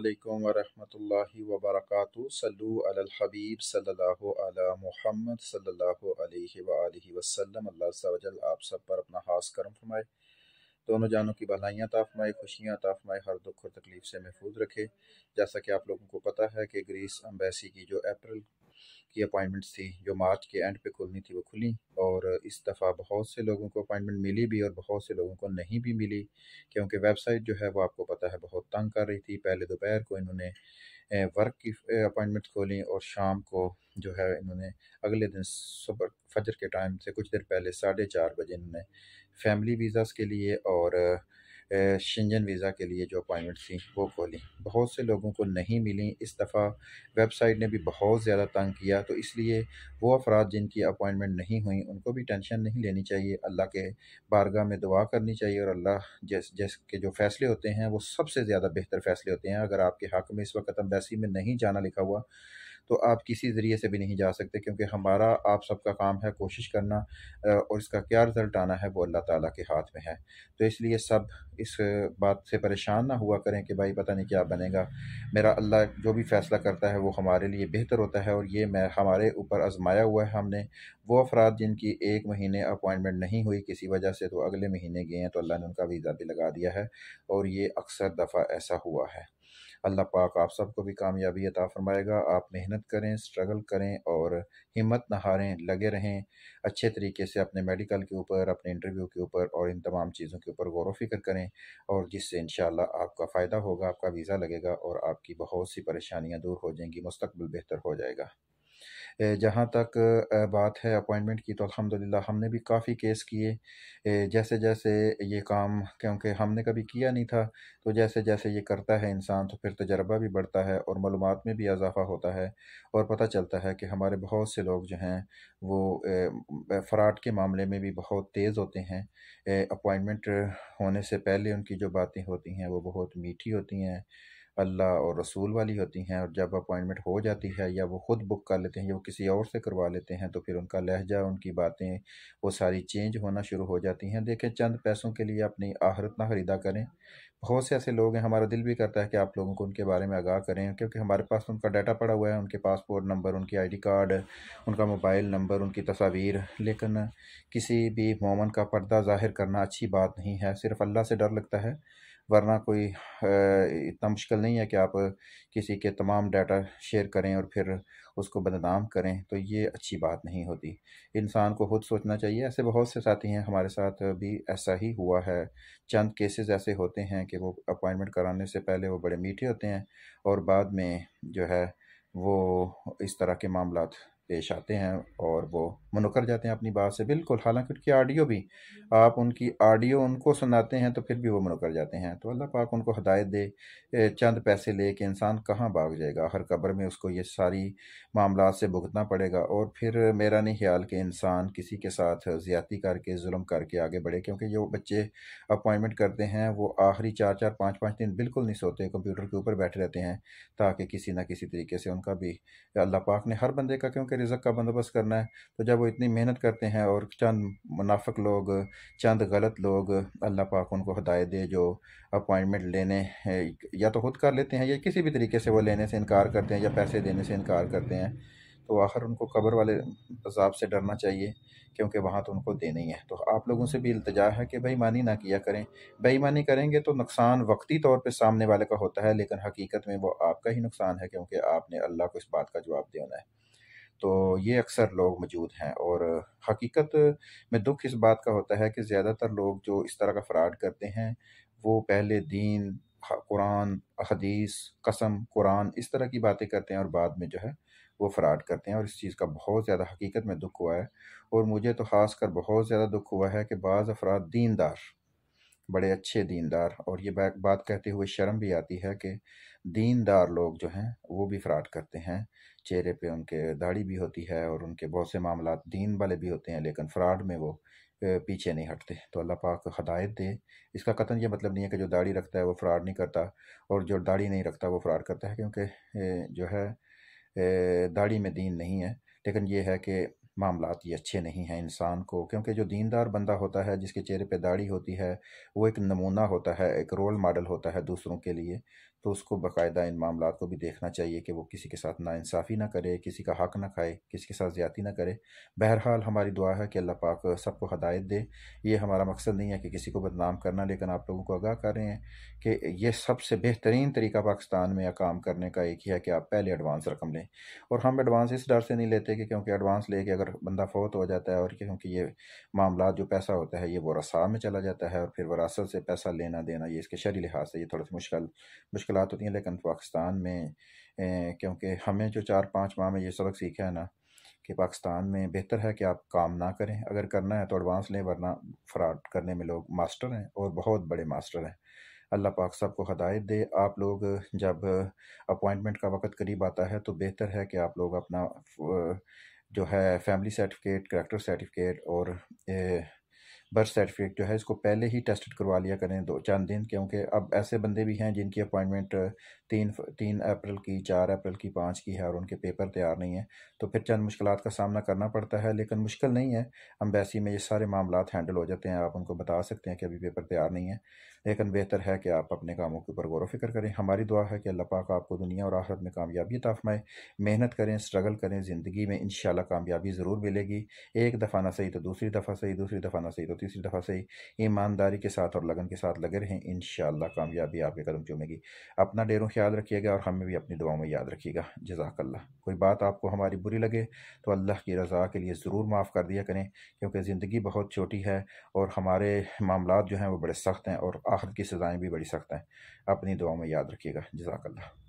علیکم ورحمۃ اللہ وبرکاتہ۔ صلو علی الحبیب صلی اللہ علی محمد صلی اللہ علیہ وآلہ وسلم۔ اللہ عز و جل آپ سب پر اپنا خاص کرم فرمائے، دونوں جانوں کی بھلائیاں عطا فرمائے، خوشیاں عطا فرمائے، ہر دکھ اور تکلیف سے محفوظ رکھے۔ جیسا کہ آپ لوگوں کو پتہ ہے کہ گریس امبیسی کی جو اپریل کی اپوائنٹمنٹس تھی، جو مارچ کے اینڈ پہ کھلنی تھی، وہ کھلیں، اور اس دفعہ بہت سے لوگوں کو اپوائنٹمنٹ ملی بھی اور بہت سے لوگوں کو نہیں بھی ملی، کیونکہ ویب سائٹ جو ہے وہ آپ کو پتہ ہے بہت تنگ کر رہی تھی۔ پہلے دوپہر کو انہوں نے ورک کی اپوائنٹمنٹ کھولیں، اور شام کو جو ہے انہوں نے اگلے دن صبح فجر کے ٹائم سے کچھ دیر پہلے 4:30 بجے انہوں نے فیملی ویزاز کے لیے اور شنجن ویزا کے لیے جو اپوائنٹمنٹ تھیں وہ کھولیں۔ بہت سے لوگوں کو نہیں ملیں۔ اس دفعہ ویب سائٹ نے بھی بہت زیادہ تنگ کیا، تو اس لیے وہ افراد جن کی اپوائنٹمنٹ نہیں ہوئیں ان کو بھی ٹینشن نہیں لینی چاہیے، اللہ کے بارگاہ میں دعا کرنی چاہیے، اور اللہ جس کے جو فیصلے ہوتے ہیں وہ سب سے زیادہ بہتر فیصلے ہوتے ہیں۔ اگر آپ کے حق میں اس وقت امبیسی میں نہیں جانا لکھا ہوا تو آپ کسی ذریعے سے بھی نہیں جا سکتے، کیونکہ ہمارا آپ سب کا کام ہے کوشش کرنا، اور اس کا کیا رزلٹ آنا ہے وہ اللہ تعالیٰ کے ہاتھ میں ہے۔ تو اس لیے سب اس بات سے پریشان نہ ہوا کریں کہ بھائی پتہ نہیں کیا بنے گا۔ میرا اللہ جو بھی فیصلہ کرتا ہے وہ ہمارے لیے بہتر ہوتا ہے، اور یہ ہمارے اوپر آزمایا ہوا ہے ہم نے۔ وہ افراد جن کی 1 مہینے اپوائنٹمنٹ نہیں ہوئی کسی وجہ سے، تو اگلے مہینے گئے ہیں تو اللہ نے ان کا ویزا بھی لگا دیا ہے، اور یہ اکثر دفعہ ایسا ہوا ہے۔ اللہ پاک آپ سب کو بھی کامیابی عطا فرمائے گا۔ آپ محنت کریں، سٹرگل کریں، اور ہمت نہ ہاریں، لگے رہیں اچھے طریقے سے اپنے میڈیکل کے اوپر، اپنے انٹرویو کے اوپر، اور ان تمام چیزوں کے اوپر غور و فکر کریں، اور جس سے انشاءاللہ آپ کا فائدہ ہوگا، آپ کا ویزا لگے گا، اور آپ کی بہت سی پریشانیاں دور ہو جائیں گی، مستقبل بہتر ہو جائے گا۔ جہاں تک بات ہے اپوائنٹمنٹ کی، تو الحمدللہ ہم نے بھی کافی کیس کیے۔ جیسے جیسے یہ کام، کیونکہ ہم نے کبھی کیا نہیں تھا، تو جیسے جیسے یہ کرتا ہے انسان تو پھر تجربہ بھی بڑھتا ہے، اور معلومات میں بھی اضافہ ہوتا ہے، اور پتہ چلتا ہے کہ ہمارے بہت سے لوگ جو ہیں وہ فراڈ کے معاملے میں بھی بہت تیز ہوتے ہیں۔ اپوائنٹمنٹ ہونے سے پہلے ان کی جو باتیں ہوتی ہیں وہ بہت میٹھی ہوتی ہیں، اللہ اور رسول والی ہوتی ہیں، اور جب اپوائنٹمنٹ ہو جاتی ہے یا وہ خود بک کر لیتے ہیں یا وہ کسی اور سے کروا لیتے ہیں، تو پھر ان کا لہجہ، ان کی باتیں وہ ساری چینج ہونا شروع ہو جاتی ہیں۔ دیکھیں، چند پیسوں کے لیے اپنی آخرت نہ خریدا کریں۔ بہت سے ایسے لوگ ہیں، ہمارا دل بھی کرتا ہے کہ آپ لوگوں کو ان کے بارے میں آگاہ کریں، کیونکہ ہمارے پاس ان کا ڈیٹا پڑا ہوا ہے، ان کے پاسپورٹ نمبر، ان کی آئی ڈی کارڈ، ان کا موبائل نمبر، ان کی تصاویر، لیکن کسی بھی مومن کا پردہ ظاہر کرنا اچھی بات نہیں ہے۔ صرف اللہ سے ڈر لگتا ہے، ورنہ کوئی اتنا مشکل نہیں ہے کہ آپ کسی کے تمام ڈیٹا شیئر کریں اور پھر اس کو بدنام کریں، تو یہ اچھی بات نہیں ہوتی۔ انسان کو خود سوچنا چاہیے۔ ایسے بہت سے ساتھی ہیں، ہمارے ساتھ بھی ایسا ہی ہوا ہے۔ چند کیسز ایسے ہوتے ہیں کہ وہ اپوائنٹمنٹ کرانے سے پہلے وہ بڑے میٹھے ہوتے ہیں، اور بعد میں جو ہے وہ اس طرح کے معاملات پیش آتے ہیں، اور وہ منکر جاتے ہیں اپنی بات سے بالکل، حالانکہ ان کی آڈیو بھی، آپ ان کی آڈیو ان کو سناتے ہیں تو پھر بھی وہ منکر جاتے ہیں۔ تو اللہ پاک ان کو ہدایت دے۔ چند پیسے لے کے انسان کہاں بھاگ جائے گا؟ ہر قبر میں اس کو یہ ساری معاملات سے بھگتنا پڑے گا، اور پھر میرا نہیں خیال کہ انسان کسی کے ساتھ زیادتی کر کے، ظلم کر کے آگے بڑھے، کیونکہ جو بچے اپوائنٹمنٹ کرتے ہیں وہ آخری 4 4 5 5 دن بالکل نہیں سوتے، کمپیوٹر کے اوپر بیٹھے رہتے ہیں، تاکہ کسی نہ کسی طریقے سے ان کا بھی، اللہ پاک نے ہر بندے کا کیونکہ رزق کا بندوبست کرنا ہے، تو جب وہ اتنی محنت کرتے ہیں، اور چند منافق لوگ، چند غلط لوگ، اللہ پاک ان کو ہدایت دے، جو اپوائنٹمنٹ لینے یا تو خود کر لیتے ہیں یا کسی بھی طریقے سے وہ لینے سے انکار کرتے ہیں یا پیسے دینے سے انکار کرتے ہیں، تو آخر ان کو قبر والے عذاب سے ڈرنا چاہیے، کیونکہ وہاں تو ان کو دینا ہی ہے۔ تو آپ لوگوں سے بھی التجا ہے کہ بے ایمانی نہ کیا کریں۔ بے ایمانی کریں گے تو نقصان وقتی طور پہ سامنے والے کا ہوتا ہے، لیکن حقیقت میں وہ آپ کا ہی نقصان ہے، کیونکہ آپ نے اللہ کو اس بات کا جواب دینا ہے۔ تو یہ اکثر لوگ موجود ہیں، اور حقیقت میں دکھ اس بات کا ہوتا ہے کہ زیادہ تر لوگ جو اس طرح کا فراڈ کرتے ہیں وہ پہلے دین، قرآن، حدیث، قسم، قرآن، اس طرح کی باتیں کرتے ہیں، اور بعد میں جو ہے وہ فراڈ کرتے ہیں، اور اس چیز کا بہت زیادہ حقیقت میں دکھ ہوا ہے۔ اور مجھے تو خاص کر بہت زیادہ دکھ ہوا ہے کہ بعض افراد دیندار، بڑے اچھے دیندار، اور یہ بات کہتے ہوئے شرم بھی آتی ہے کہ دیندار لوگ جو ہیں وہ بھی فراڈ کرتے ہیں۔ چہرے پہ ان کے داڑھی بھی ہوتی ہے، اور ان کے بہت سے معاملات دین والے بھی ہوتے ہیں، لیکن فراڈ میں وہ پیچھے نہیں ہٹتے۔ تو اللہ پاک ہدایت دے۔ اس کا قطعاً یہ مطلب نہیں ہے کہ جو داڑھی رکھتا ہے وہ فراڈ نہیں کرتا، اور جو داڑھی نہیں رکھتا وہ فراڈ کرتا ہے، کیونکہ جو ہے داڑھی میں دین نہیں ہے، لیکن یہ ہے کہ معاملات یہ اچھے نہیں ہیں انسان کو، کیونکہ جو دیندار بندہ ہوتا ہے، جس کے چہرے پہ داڑھی ہوتی ہے، وہ ایک نمونہ ہوتا ہے، ایک رول ماڈل ہوتا ہے دوسروں کے لیے۔ تو اس کو باقاعدہ ان معاملات کو بھی دیکھنا چاہیے کہ وہ کسی کے ساتھ ناانصافی نہ کرے، کسی کا حق نہ کھائے، کسی کے ساتھ زیادتی نہ کرے۔ بہرحال ہماری دعا ہے کہ اللہ پاک سب کو ہدایت دے۔ یہ ہمارا مقصد نہیں ہے کہ کسی کو بدنام کرنا، لیکن آپ لوگوں کو آگاہ کر رہے ہیں کہ یہ سب سے بہترین طریقہ پاکستان میں کام کرنے کا ایک ہی ہے کہ آپ پہلے ایڈوانس رقم لیں۔ اور ہم ایڈوانس اس ڈر سے نہیں لیتے کہ کیونکہ ایڈوانس لے کے اگر بندہ فوت ہو جاتا ہے، اور کیونکہ یہ معاملات جو پیسہ ہوتا ہے یہ ورثاء میں چلا جاتا ہے، اور پھر وراثت سے پیسہ لینا دینا یہ اس کے شرعی لحاظ سے یہ تھوڑا سی مشکلات ہوتی ہیں۔ لیکن پاکستان میں کیونکہ ہمیں جو 4-5 ماہ میں یہ سبق سیکھا ہے نا کہ پاکستان میں بہتر ہے کہ آپ کام نہ کریں، اگر کرنا ہے تو ایڈوانس لیں، ورنہ فراڈ کرنے میں لوگ ماسٹر ہیں اور بہت بڑے ماسٹر ہیں۔ اللہ پاک سب کو ہدایت دے۔ آپ لوگ جب اپوائنٹمنٹ کا وقت قریب آتا ہے تو بہتر ہے کہ آپ لوگ اپنا جو ہے فیملی سرٹیفکیٹ، کریکٹر سرٹیفکیٹ اور برتھ سرٹیفکیٹ جو ہے اس کو پہلے ہی ٹیسٹڈ کروا لیا کریں 2-4 دن، کیونکہ اب ایسے بندے بھی ہیں جن کی اپوائنٹمنٹ 3 اپریل کی، 4 اپریل کی، 5 کی ہے، اور ان کے پیپر تیار نہیں ہیں، تو پھر چند مشکلات کا سامنا کرنا پڑتا ہے۔ لیکن مشکل نہیں ہے، امبیسی میں یہ سارے معاملات ہینڈل ہو جاتے ہیں۔ آپ ان کو بتا سکتے ہیں کہ ابھی پیپر تیار نہیں ہے، لیکن بہتر ہے کہ آپ اپنے کاموں کے اوپر غور و فکر کریں۔ ہماری دعا ہے کہ اللہ پاک آپ کو دنیا اور آخرت میں کامیابی عطا فرمائے۔ محنت کریں، اسٹرگل کریں، زندگی میں انشاءاللہ کامیابی ضرور ملے گی۔ ایک دفعہ نہ صحیح تو دوسری دفعہ صحیح، دوسری دفعہ نہ صحیح تو تیسری دفعہ صحیح۔ ایمانداری کے ساتھ اور لگن کے ساتھ لگے رہیں، انشاءاللہ کامیابی آپ کے قدم چومے گی۔ اپنا ڈیروں خیال رکھیے گا اور ہمیں بھی اپنی دعاؤں میں یاد رکھیے گا۔ جزاک اللہ۔ کوئی بات آپ کو ہماری بری لگے تو اللہ کی رضا کے لیے ضرور معاف کر دیا کریں، کیونکہ زندگی بہت چھوٹی ہے اور ہمارے معاملات جو ہیں وہ بڑے سخت ہیں، اور آخرت کی سزائیں بھی بڑی سخت ہیں۔ اپنی دعاؤں میں یاد رکھیے گا۔ جزاک اللہ۔